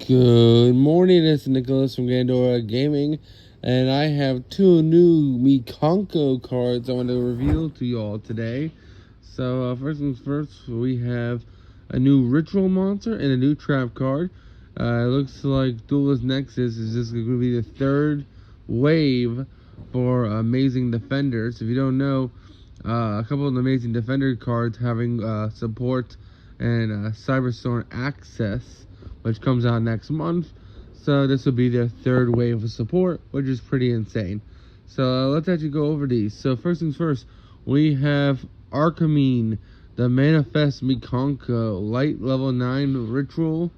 Good morning, it's Nicholas from Gandora Gaming, and I have two new Mikanko cards I want to reveal to you all today. So, first things first, we have a new Ritual Monster and a new Trap card. It looks like Duelist Nexus is just going to be the third wave for Amazing Defenders. If you don't know, a couple of the Amazing Defender cards having support and Cyberstorm access, which comes out next month. So this will be their third wave of support, which is pretty insane. So let's actually go over these. So first things first, we have Arcamine, the Manifest Mikanko, light level 9 ritual,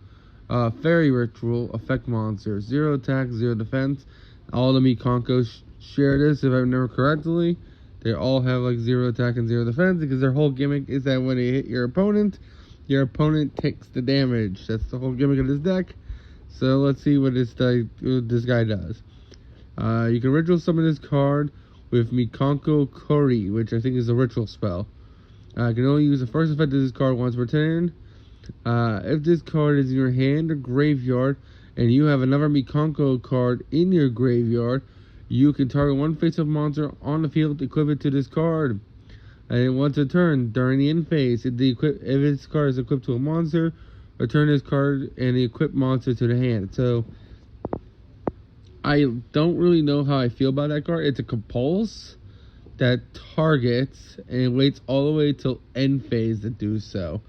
fairy ritual, effect monster, 0 attack, 0 defense. All the Mikankos share this, if I remember correctly. They all have like 0 attack and 0 defense, because their whole gimmick is that when they hit your opponent takes the damage. That's the whole gimmick of this deck. So let's see what this guy does. You can ritual summon this card with Mikanko Kori, which I think is a ritual spell. You can only use the first effect of this card once per turn. If this card is in your hand or graveyard, and you have another Mikanko card in your graveyard, you can target one face-up monster on the field, equip it to this card. And once a turn, during the end phase, if this card is equipped to a monster, return this card and the equipped monster to the hand. So, I don't really know how I feel about that card. It's a compulse that targets and waits all the way till end phase to do so.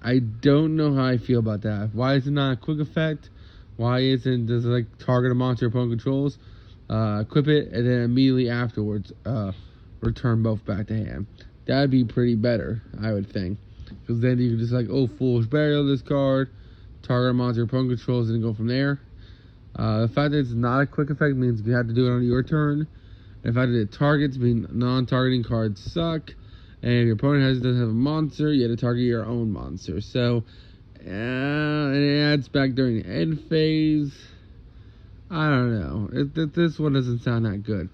I don't know how I feel about that. Why is it not a quick effect? Why does it like target a monster your opponent controls? Equip it and then immediately afterwards return both back to hand. That'd be pretty better, I would think. Because then you can just like, Foolish Burial this card, target a monster your opponent controls, and go from there. The fact that it's not a quick effect means you have to do it on your turn. The fact that it targets means non-targeting cards suck. And if your opponent doesn't have a monster, you have to target your own monster. So, and it adds back during the end phase. I don't know. This one doesn't sound that good.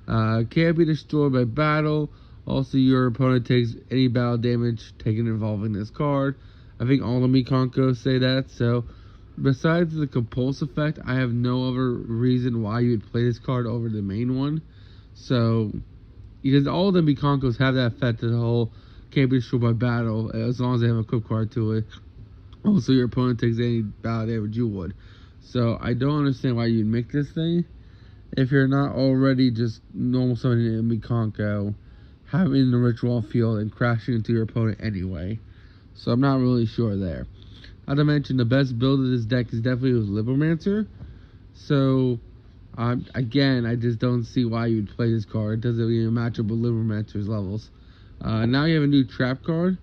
Can't be destroyed by battle. Also, your opponent takes any battle damage taken involving this card. I think all the Mikankos say that. So, besides the compulse effect, I have no other reason why you would play this card over the main one. So, because all the Mikankos have that effect of the whole can't be destroyed by battle, as long as they have a equipped card to it. Also, your opponent takes any battle damage you would. So, I don't understand why you'd make this thing if you're not already just normal summoning a Mikanko, having the ritual field and crashing into your opponent anyway. So I'm not really sure there. Not to mention, the best build of this deck is definitely with Libromancer. So, again, I just don't see why you'd play this card. It doesn't even match up with Libromancer's levels. Now you have a new trap card.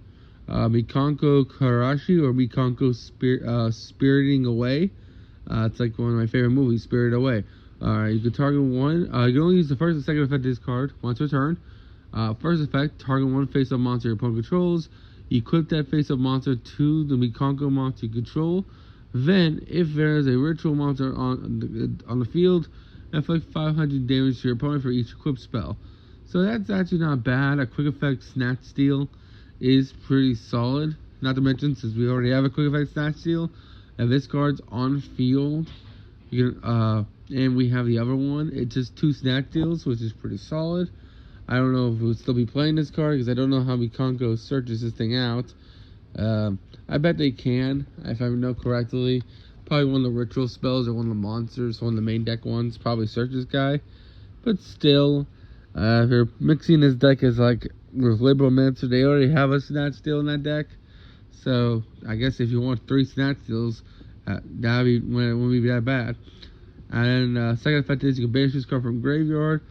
Mikanko Karashi, or Mikanko Spiriting Away. It's like one of my favorite movies, Spirited Away. You can target one. You can only use the first and second effect of this card once per turn. First effect, target one face-up monster your opponent controls. Equip that face-up monster to the Mikanko monster you control. Then, if there is a ritual monster on the field, inflict 500 damage to your opponent for each equipped spell. So that's actually not bad. A quick effect Snatch Steal is pretty solid. Not to mention, since we already have a quick effect Snatch Steal, if this card's on field, you can and we have the other one. It's just 2 Snatch Deals, which is pretty solid. I don't know if we'll still be playing this card, because I don't know how Mikanko searches this thing out. I bet they can, if I know correctly. Probably one of the ritual spells or one of the monsters, one of the main deck ones, probably search this guy. But still, if you're mixing this deck as like with Libromancer, they already have a Snatch Steal in that deck. So I guess if you want 3 Snatch Steals, that wouldn't be that bad. And second effect is you can banish this card from graveyard.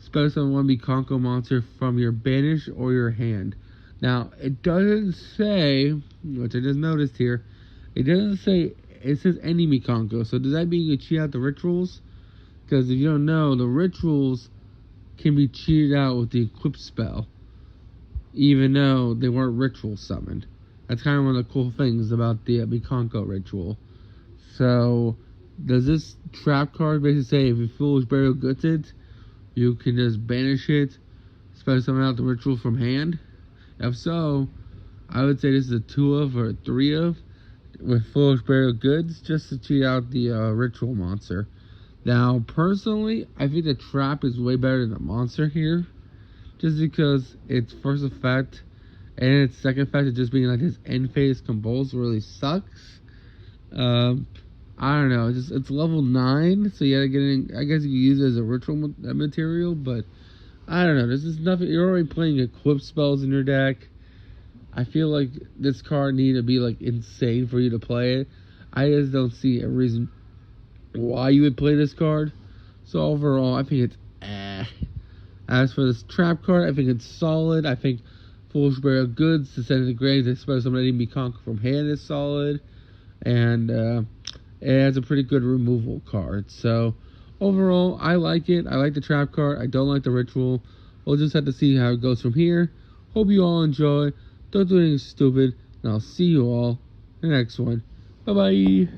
Special summon one Mikanko monster from your banish or your hand. Now, it doesn't say, which I just noticed here, it doesn't say, it says any Mikanko. So does that mean you cheat out the rituals? Because if you don't know, the rituals can be cheated out with the equip spell, even though they weren't ritual summoned. That's kind of one of the cool things about the Mikanko ritual. So, does this trap card basically say if you Foolish Burial gets it, you can just banish it, special summon out the ritual from hand? If so, I would say this is a 2 of or a 3 of, with foolish burial goods just to cheat out the ritual monster. Now, personally, I think the trap is way better than the monster here, just because its first effect and its second effect of just being like this end phase convulse really sucks. I don't know, it's level 9, so yeah, I guess you can use it as a ritual material, but I don't know, this is nothing. You're already playing equip spells in your deck. I feel like this card need to be like insane for you to play it. I just don't see a reason why you would play this card. So overall, I think it's As for this trap card, I think it's solid. I think Foolish Burial Goods to send it to grave to expel somebody to Mikanko from hand is solid. And it has a pretty good removal card. So overall, I like it. I like the trap card. I don't like the ritual. We'll just have to see how it goes from here. Hope you all enjoy. Don't do anything stupid. And I'll see you all in the next one. Bye-bye.